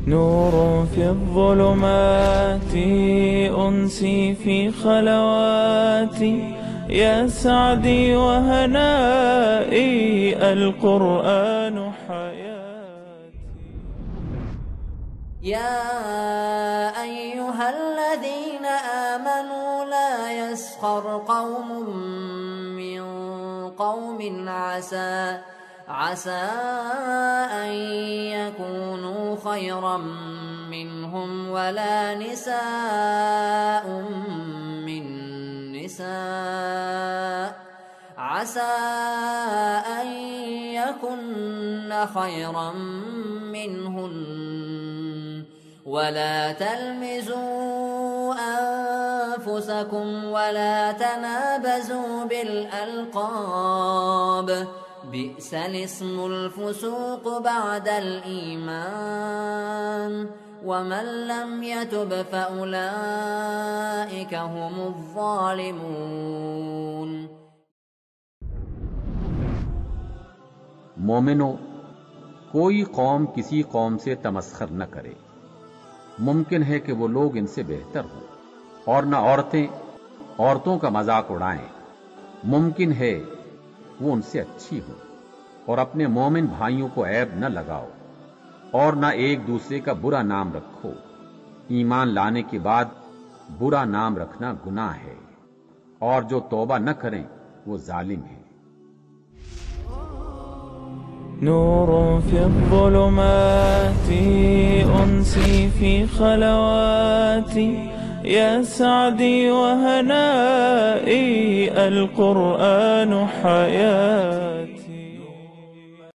نور في الظلمات أنسي في خلواتي، يا سعدي وهنائي القرآن حياتي. يا أيها الذين آمنوا لا يسخر قوم من قوم عسى أن يكونوا خيرا منهم ولا نساء من نساء عسى أن يكن خيرا منهن ولا تلمزوا أنفسكم ولا تنابزوا بالألقاب، بئس الاسم الفسوق بعد الإيمان ومن لم يتب فأولئك هم الظالمون. मोमिनो, कोई कौम किसी कौम से तमस्खर न करे। मुमकिन है कि वो लोग इनसे बेहतर हों, और न औरतें औरतों का मजाक उड़ाएं। मुमकिन है वो उनसे अच्छी हो। और अपने मोमिन भाइयों को ऐब न लगाओ और न एक दूसरे का बुरा नाम रखो। ईमान लाने के बाद बुरा नाम रखना गुनाह है, और जो तौबा न करें वो जालिम है। نور في الظلمات أنسي في خلواتي، يا سعدي وهنائي القرآن حياتي.